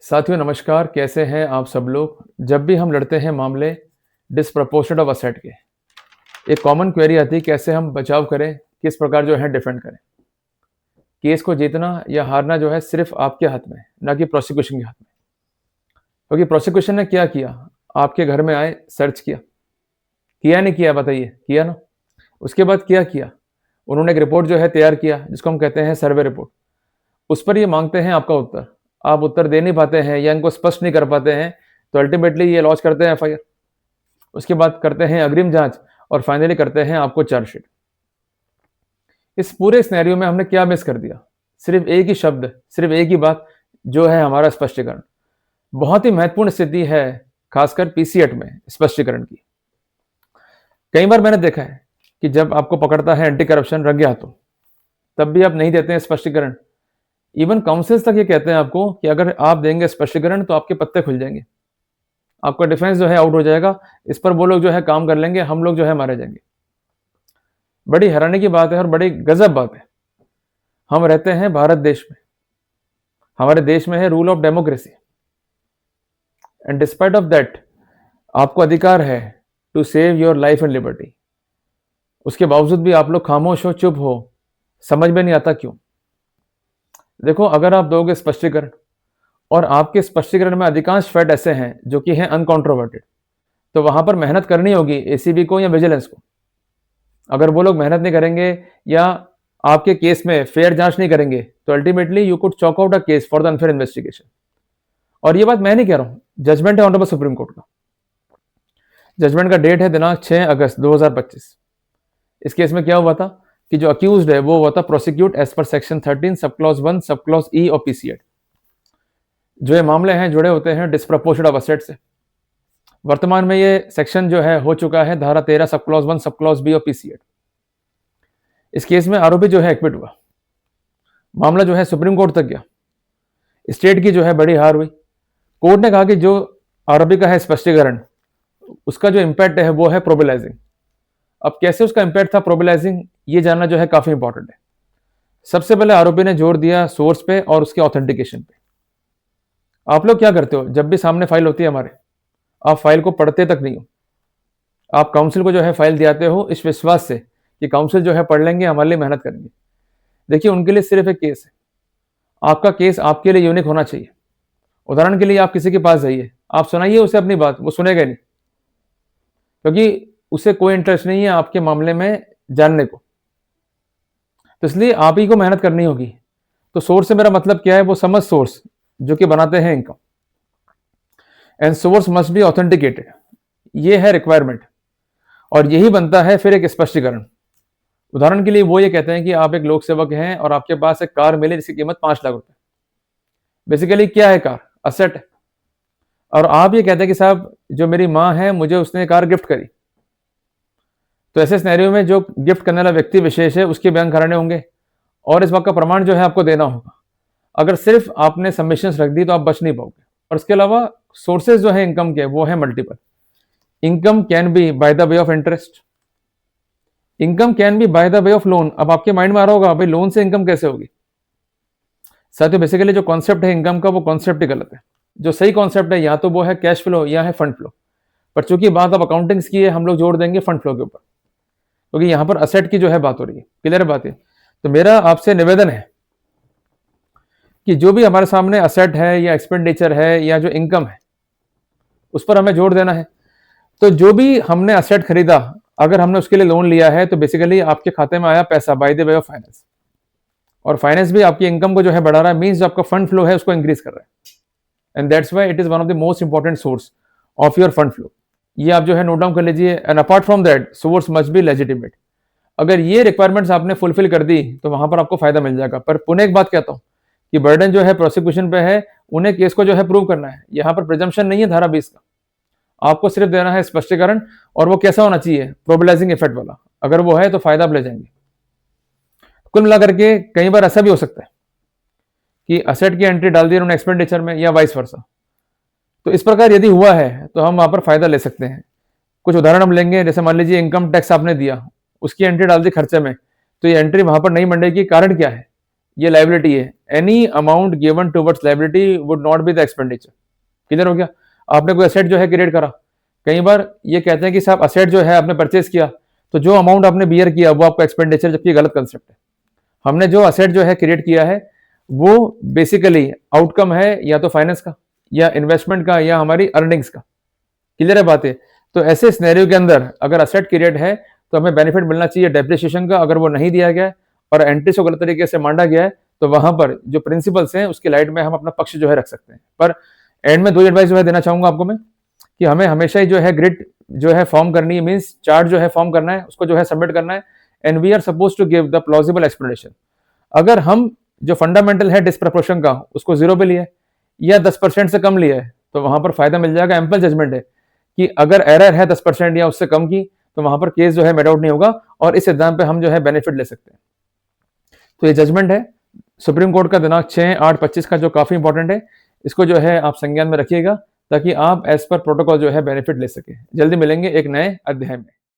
साथियों नमस्कार, कैसे हैं आप सब लोग। जब भी हम लड़ते हैं मामले डिस्प्रपोर्शनेट ऑफ असेट के, एक कॉमन क्वेरी आती है कैसे हम बचाव करें, किस प्रकार जो है डिफेंड करें। केस को जीतना या हारना जो है सिर्फ आपके हाथ में, ना कि प्रोसिक्यूशन के हाथ में। क्योंकि प्रोसिक्यूशन ने क्या किया, आपके घर में आए, सर्च किया नहीं किया, बताइए, किया ना। उसके बाद क्या किया, उन्होंने एक रिपोर्ट जो है तैयार किया जिसको हम कहते हैं सर्वे रिपोर्ट। उस पर ये मांगते हैं आपका उत्तर, आप उत्तर दे नहीं पाते हैं या इनको स्पष्ट नहीं कर पाते हैं, तो अल्टीमेटली ये लॉन्च करते हैं एफआईआर। उसके बाद करते हैं अग्रिम जांच और फाइनली करते हैं आपको चार्जशीट। इस पूरे सिनेरियो में हमने क्या मिस कर दिया, सिर्फ एक ही शब्द, सिर्फ एक ही बात, जो है हमारा स्पष्टीकरण। बहुत ही महत्वपूर्ण स्थिति है, खासकर पीसी एक्ट में स्पष्टीकरण की। कई बार मैंने देखा है कि जब आपको पकड़ता है एंटी करप्शन रंगे हाथों, तब भी आप नहीं देते हैं स्पष्टीकरण। इवन काउंसिल्स तक ये कहते हैं आपको कि अगर आप देंगे स्पष्टीकरण तो आपके पत्ते खुल जाएंगे, आपका डिफेंस जो है आउट हो जाएगा, इस पर वो लोग जो है काम कर लेंगे, हम लोग जो है मारे जाएंगे। बड़ी हैरानी की बात है और बड़ी गजब बात है। हम रहते हैं भारत देश में, हमारे देश में है rule of democracy, and despite of that आपको अधिकार है to save your life and liberty. उसके बावजूद भी आप लोग खामोश हो, चुप हो, समझ में नहीं आता क्यों। देखो, अगर आप दोगे स्पष्टीकरण और आपके स्पष्टीकरण में अधिकांश फैक्ट ऐसे हैं जो कि हैं अनकॉन्ट्रोवर्टेड, तो वहां पर मेहनत करनी होगी एसीबी को या विजिलेंस को। अगर वो लोग मेहनत नहीं करेंगे या आपके केस में फेयर जांच नहीं करेंगे, तो ultimately you could chalk out a case for the unfair investigation. और ये बात मैं नहीं कह रहा हूं, जजमेंट है ऑनरेबल सुप्रीम कोर्ट का। जजमेंट का डेट है दिनांक 6 अगस्त 2025। इस केस में क्या हुआ था कि जो अक्यूज्ड है वो हुआ था प्रोसिक्यूट एज पर सेक्शन 13 सब क्लॉज 1 सब क्लॉज ई और पीसी एक्ट। जो ये मामले हैं जुड़े होते हैं डिस्प्रपोर्शनेट ऑफ असेट से। वर्तमान में ये सेक्शन जो है हो चुका है धारा 13 सब क्लॉज 1 सब क्लॉज बी और पीसी एक्ट। इस केस में आरोपी जो है एक्विट हुआ, मामला जो है सुप्रीम कोर्ट तक गया, स्टेट की जो है बड़ी हार हुई। कोर्ट ने कहा कि जो आरोपी का है स्पष्टीकरण, उसका जो इम्पैक्ट है वो है प्रोबेलाइजिंग। अब कैसे उसका इम्पैक्ट था प्रोबेलाइजिंग, ये जानना जो है काफी इंपॉर्टेंट है। सबसे पहले आरोपी ने जोर दिया सोर्स पे और उसके ऑथेंटिकेशन पे। आप लोग क्या करते हो, जब भी सामने फाइल होती है हमारे, आप फाइल को पढ़ते तक नहीं हो, आप काउंसिल को जो है फाइल दियाते हो इस विश्वास से कि काउंसिल जो है पढ़ लेंगे, हमारे लिए मेहनत करेंगे। देखिए, उनके लिए सिर्फ एक केस है, आपका केस आपके लिए यूनिक होना चाहिए। उदाहरण के लिए आप किसी के पास जाइए, आप सुनाइए उसे अपनी बात, वो सुनेगा नहीं, क्योंकि उसे कोई इंटरेस्ट नहीं है आपके मामले में जानने को। तो इसलिए आप ही को मेहनत करनी होगी। तो सोर्स से मेरा मतलब क्या है, वो समझ सोर्स जो कि बनाते हैं income, and source must be authenticated, ये है रिक्वायरमेंट। और यही बनता है फिर एक स्पष्टीकरण। उदाहरण के लिए वो ये कहते हैं कि आप एक लोक सेवक हैं और आपके पास एक कार मिले जिसकी कीमत 5 लाख रुपए। बेसिकली क्या है कार, असेट है। और आप ये कहते हैं कि साहब जो मेरी माँ है मुझे उसने कार गिफ्ट करी, तो ऐसे सिनेरियो में जो गिफ्ट करने वाला व्यक्ति विशेष है उसके बयान कराने होंगे और इस बात का प्रमाण जो है आपको देना होगा। अगर सिर्फ आपने सबमिशंस रख दी तो आप बच नहीं पाओगे। और इसके अलावा सोर्सेज जो है इनकम के वो है multiple. Income can be by the way of interest, income can be by the way of loan. अब आपके माइंड में आ रहा होगा भाई लोन से इनकम कैसे होगी। साथियों, बेसिकली जो कॉन्सेप्ट है इनकम का वो कॉन्सेप्ट ही गलत है। जो सही कॉन्सेप्ट है या तो वो है कैश फ्लो या है फंड फ्लो। पर चूंकि बात अब अकाउंटिंग्स की है, हम लोग जोड़ देंगे फंड फ्लो के ऊपर, क्योंकि यहाँ पर असेट की जो है बात हो रही है। क्लियर बात है। तो मेरा आपसे निवेदन है कि जो भी हमारे सामने असेट है या एक्सपेंडिचर है या जो इनकम है, उस पर हमें जोर देना है। तो जो भी हमने असेट खरीदा, अगर हमने उसके लिए लोन लिया है, तो बेसिकली आपके खाते में आया पैसा by the way of finance, और फाइनेंस भी आपकी इनकम को जो है बढ़ा रहा है, मींस जो आपका फंड फ्लो है उसको इंक्रीज कर रहा है। And that's why it is one of the most important source of your fund flow. ये आप जो है नोट डाउन कर लीजिए। And apart from that source must be legitimate. अगर ये रिक्वायरमेंट्स आपने फुलफिल कर दी तो वहां पर आपको फायदा मिल जाएगा। पर पुनः एक बात कहता हूं कि बर्डन जो है प्रोसिक्यूशन पे है, उन्हें केस को जो है प्रूव करना है। यहाँ पर प्रिजम्पशन नहीं है धारा 20 का, आपको सिर्फ देना है स्पष्टीकरण। और वो कैसा होना चाहिए, प्रोबेलाइजिंग इफेक्ट वाला। अगर वो है तो फायदा आप ले जाएंगे। कुल मिलाकर के कई बार ऐसा भी हो सकता है कि असेट की एंट्री डाल दी उन्होंने एक्सपेंडिचर में या वाइस वर्सा। तो इस प्रकार यदि हुआ है तो हम वहां पर फायदा ले सकते हैं। कुछ उदाहरण हम लेंगे, जैसे मान लीजिए इनकम टैक्स आपने दिया, उसकी एंट्री डाल दी खर्चे में, तो ये एंट्री वहां पर नहीं मंडेगी। कारण क्या है, ये लाइबिलिटी है, any amount given towards liability would not be the expenditure. Clear हो गया? आपने कोई असेट जो है क्रिएट करा, कई बार ये कहते हैं कि साहब असेट जो है आपने परचेज किया, तो जो अमाउंट आपने बियर किया वो आपका एक्सपेंडिचर, जबकि गलत कंसेप्ट है। हमने जो असेट जो है क्रिएट किया है वो बेसिकली आउटकम है या तो फाइनेंस का या इन्वेस्टमेंट का या हमारी अर्निंग्स का। क्लियर है बातें? तो ऐसे सिनेरियो के अंदर अगर असेट क्रिएट है तो हमें बेनिफिट मिलना चाहिए डेप्रिसिएशन का। अगर वो नहीं दिया गया है और एंट्रीज को गलत तरीके से मांडा गया है तो वहां पर जो प्रिंसिपल्स हैं उसकी लाइट में हम अपना पक्ष जो है रख सकते हैं। पर एंड में 2 एडवाइस जो है देना चाहूंगा आपको मैं, कि हमें हमेशा ही जो है ग्रिड जो है फॉर्म करनी है, मींस चार्ट जो है फॉर्म करना है, उसको जो है सबमिट करना है, and we are suppose to give the plausible explanation. अगर हम जो फंडामेंटल है डिस्प्रपोर्शन का उसको 0 पे लिया या 10% से कम लिया है तो वहां पर फायदा मिल जाएगा। एम्पल जजमेंट है कि अगर एरर है 10% या उससे कम की तो वहां पर केस जो है मेड आउट नहीं होगा और इस एग्जाम पे हम जो है बेनिफिट ले सकते हैं। तो ये जजमेंट है सुप्रीम कोर्ट का दिनांक 6/8/25 का, जो काफी इंपॉर्टेंट है। इसको जो है आप संज्ञान में रखिएगा ताकि आप एज पर प्रोटोकॉल जो है बेनिफिट ले सके। जल्दी मिलेंगे एक नए अध्याय में।